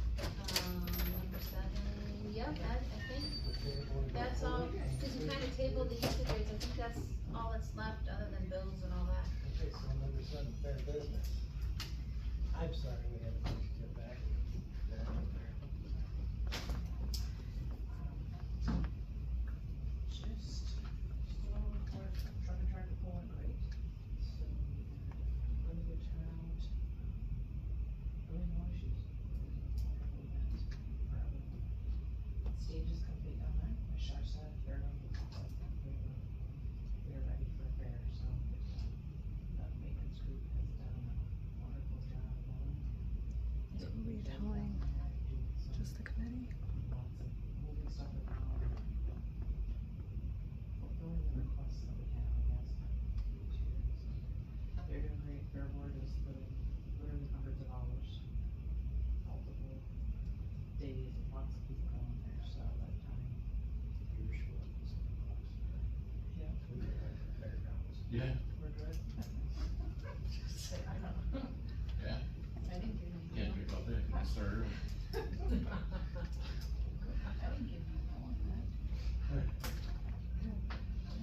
Number 7, yep, that, I think, that's all, cause you kinda tabled the usage rates, I think that's all that's left, other than bills and all that. Okay, so number 7, fair business. I'm sorry we had to push you back. Just still we're trying to pull in great. So really good turnout. Really no issues. Stage is complete on that. My shot set, they're ready for a fair, so the maintenance group has done a wonderful job. So what were you telling just the committee? Lots of moving stuff around. Fulfilling the requests that we have, I guess, each year, so. They're doing great, Fair Board is literally hundreds of hours, multiple days, and lots of people going there, so that time. You're sure it's close. Yeah. We did that at the fairgrounds. Yeah, We're good. Just say, I know. yeah, I didn't give you. can't pick up that, can serve. I didn't give you no on that.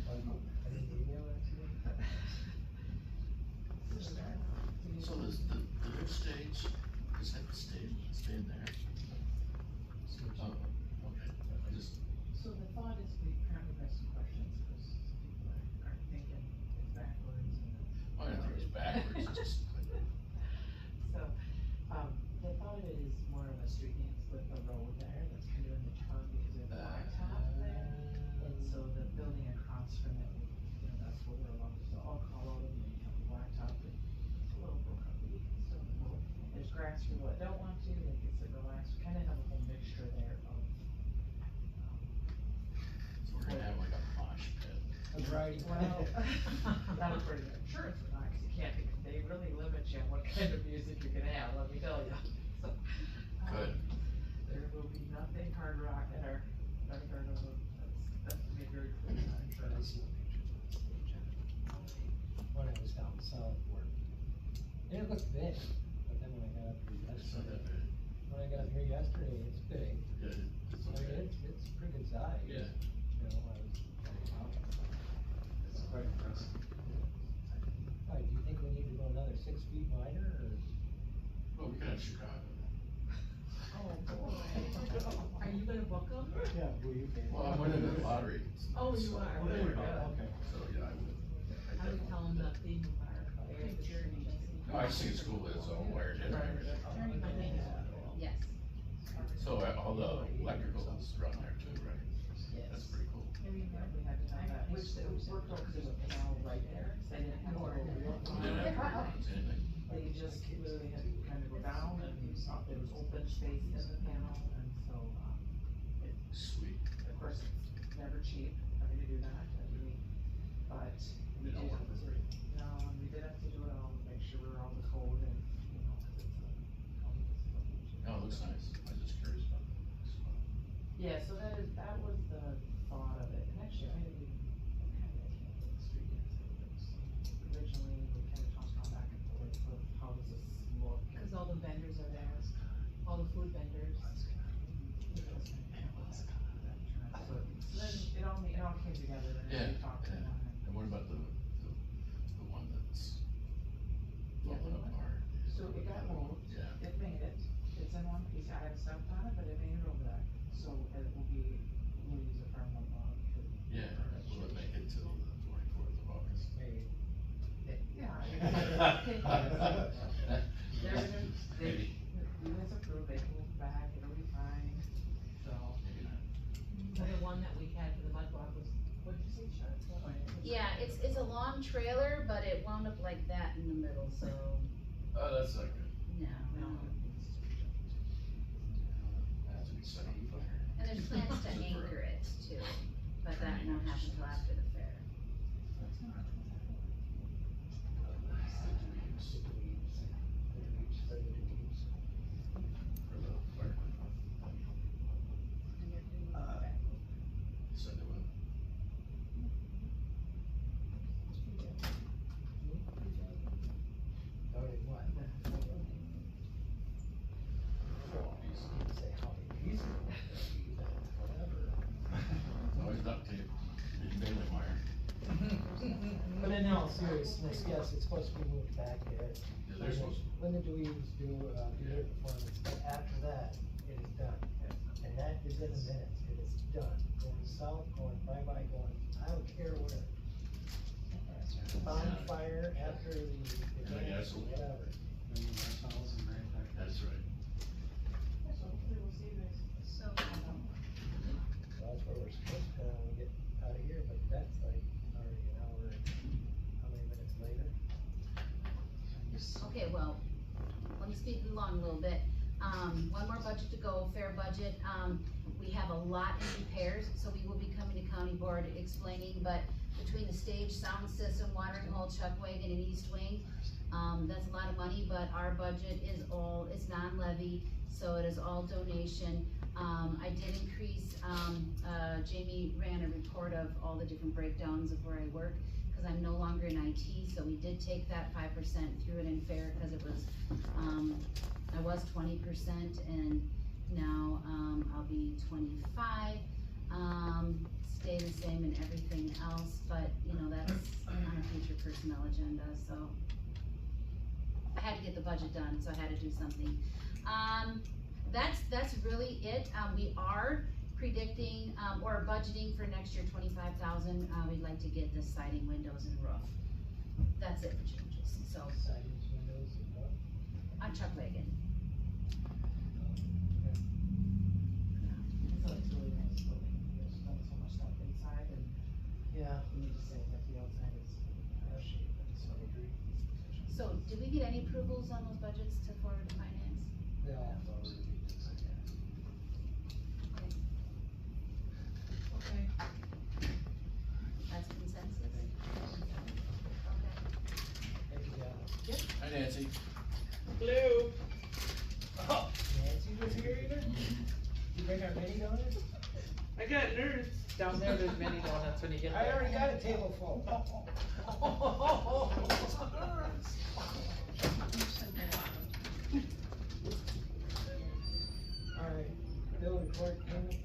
I didn't email that to you. So does the new stage, is that the stage, staying there? Oh, okay, I just, So the thought is, we apparently have some questions, because people are thinking it's backwards and. I didn't think it was backwards, it's just like, So, the thought of it is more of a street dance with a road there, that's kind of in the turn because we have the blacktop there. And so the building across from it, you know, that's what we're along, so I'll call out of the blacktop, and it's a little broke up, but you can still go. There's grass for what don't want to, like it's a relaxed, we kind of have a whole mixture there of, so we're gonna have like a mosh pit. A variety. well, that was pretty good. Sure, it's relaxed, you can't, they really limit you on what kind of music you can have, let me tell you. So, Good. there will be nothing hard rock at our backyard of them, that's made very clear, I'm sure. I see the pictures on the stage. When I was down south work. And it looked big, but then when I got up here It's not yesterday, that bad. when I got up here yesterday, it's big. Yeah, it's I mean, okay. it's pretty good size. Yeah. You know, I was, wow. It's quite impressive. Why, do you think we need to go another 6 feet wider, or? Well, we can have Chicago. Oh, boy. Are you gonna book them? Yeah, will you pay? Well, I'm winning the lottery. Oh, you are. So, there we go. Okay. So, yeah, I would. I would tell them the theme of our, No, I just think it's cool that it's all wired in and everything. Yes. So all the electrical is run there too, right? Yes. That's pretty cool. We had to have that, which it worked out because it was canal right there, so they didn't have to go real So far. they didn't have to work anything. They just literally had to kind of go down and there was open space in the panel, and so, it, Sweet. of course, it's never cheap having to do that, but we They did don't work have for to, free. no, and we did have to do it all, make sure we're all the code and, you know, cause it's a county facility. No, it looks nice. I was just curious about that. So, Yeah, so that was the thought of it, and actually, I didn't even, kind of came up with the street dance, it was, originally, we kind of tossed around back and forth of how does this look? Cause all the vendors are there, all the food vendors. So then it all came together, and Yeah, then we talked to yeah. one, And what about the one that's Yeah, falling the one- apart? so it got moved, Yeah. it made it, it's in one piece, I had stepped on it, but it made it over there, so it will be, we'll use it for a one log. Yeah, will it make it till the 24th of August? Maybe. Yeah. I mean, They're gonna, Maybe. you guys approved, they one trailer, but it wound up like that in the middle, so, Oh, that's not good. no. That's a set on fire. And there's plans to anchor it too, but that won't happen till after the fair. For the fire. Said they would. Voted what? Say how many pieces, whatever. Always duct tape, and baling wire. But in all seriousness, yes, it's supposed to be moved back there. Yeah, they're supposed to. When the Dweebs do their performance, but after that, it is done. And that is in a minute, it is done. Going south, going bye-bye, going, I don't care where. Bonfire after the Yeah, so- whatever. That's right. So, Well, that's where we're supposed to get out of here, but that's like already an hour, how many minutes later? okay, well, let me speed along a little bit. One more budget to go, fair budget. We have a lot in repairs, so we will be coming to county board explaining, but between the stage, sound system, watering hole, chuck wagon, and east wing, that's a lot of money, but our budget is all, it's non-levy, so it is all donation. I did increase, Jamie ran a report of all the different breakdowns of where I work, cause I'm no longer in IT, so we did take that 5%, threw it in fair, cause it was, I was 20%, and now, I'll be 25. Stay the same in everything else, but, you know, that's on a future personnel agenda, so. I had to get the budget done, so I had to do something. That's really it. We are predicting, or budgeting for next year 25,000. We'd like to get the siding, windows, and roof. That's it for changes, so. Sidings, windows, and what? On Chuck Wagon. So it's really nice building, there's not so much stuff inside, and Yeah. we need to say that the outside is out of shape, and so I agree. So, did we get any approvals on those budgets to forward to finance? They all have already been decided. Okay. That's consensus? Okay. Thank you, Gavin. Hi, Nancy. Blue. Oh, Nancy was here even? You bring our mini donuts? I got nerds. Down there, there's many donuts when you get I there. already got a table full. Alright, bill report payment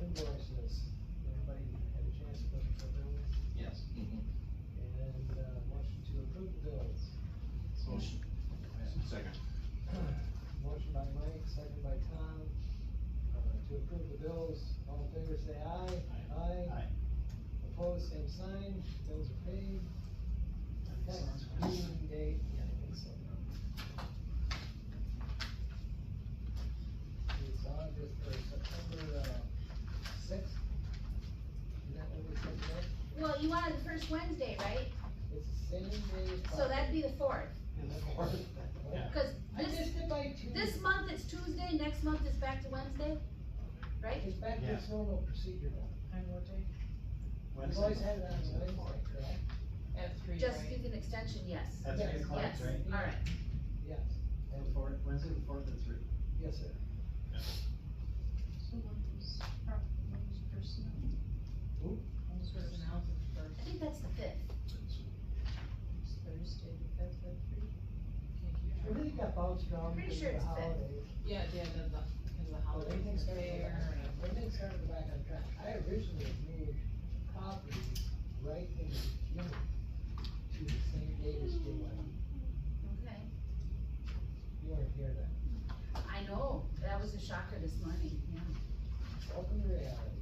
invoices. Everybody had a chance to look at the bills? Yes. And, motion to approve the bills. Motion. Second. Motion by Mike, second by Tom, to approve the bills. All in favor, say aye. Aye. Opposed, same sign. Bills are paid. Next meeting date, yeah, I think so. It's August, or September, sixth? Isn't that what we said today? Well, you wanted the first Wednesday, right? It's the same day as. So that'd be the 4th. Yeah. Cause I this, missed it by 2. this month it's Tuesday, next month it's back to Wednesday, right? It's back to its normal procedure now. And what day? We've always had it on Wednesday, correct? At 3, Just right? with an extension, yes. At 3 o'clock, Yes, right? alright. Yes, And Wednesday the 4th at 3. yes, sir. So what was personnel? Personnel is first. I think that's the 5th. It's Thursday, the fifth at 3. Everything got bounced around Pretty because sure of the it's fifth. holidays. Yeah, because of the But holidays everything and started to go fair back, and. everything started to go back on track. I originally moved properties right in the beginning to the same date as J1. Okay. You weren't here then. I know, that was a shocker this morning, yeah. Welcome to reality.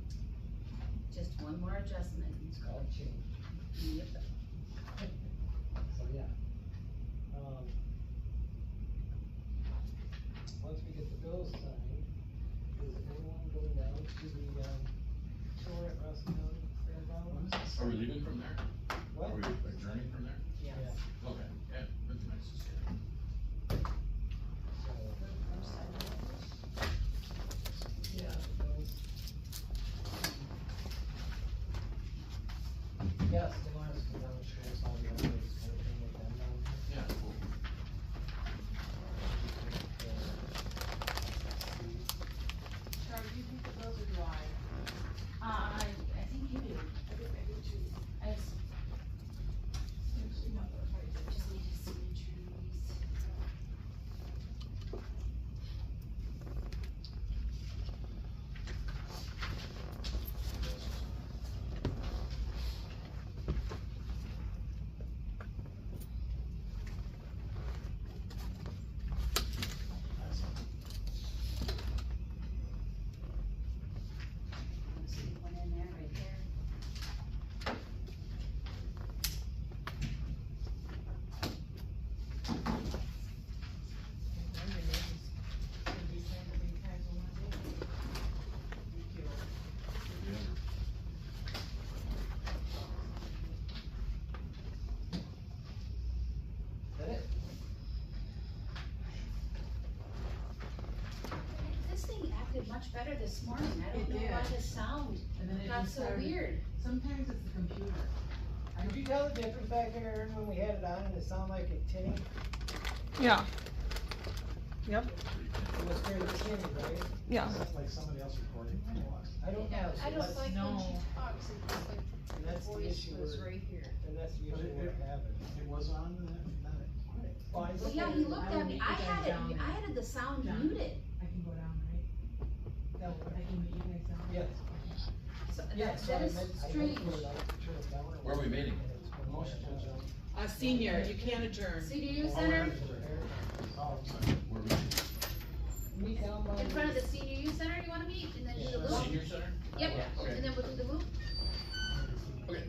Just one more adjustment. It's called change. Yep. So, yeah. Once we get the bills signed, is anyone going down to the, tour at Rusk County Fairgrounds? Are we leaving from there? What? Are we adjourning better this morning, I don't It know why did. the sound And then it got just so started. weird. Sometimes it's the computer. Could you tell the difference back there, Aaron, when we had it on and it sounded like it tinny? Yeah. Yep. It was very tinny, right? Yeah. Sounds like somebody else recording. I don't know. I don't like when No. she talks, it feels like And the that's the voice issue was we're, right here. and that's the But issue it- we're having. It was on, Fine. Well, yeah, he looked I will at me, meet I you had guys it, down I there. had the sound John. muted. I can go down, right? No, I can meet you guys down there? Yes. So Yeah, that, so that I is meant, I strange. meant for like to turn it down or Where are we meeting? Motion to adjourn. Senior, you can't adjourn. CDU Center, Oh, Where are we meeting? meet down by. in front of the senior youth center, you wanna meet, and then do the Yeah. loop? Senior center? Yep, Okay. and then we'll do the loop. Okay.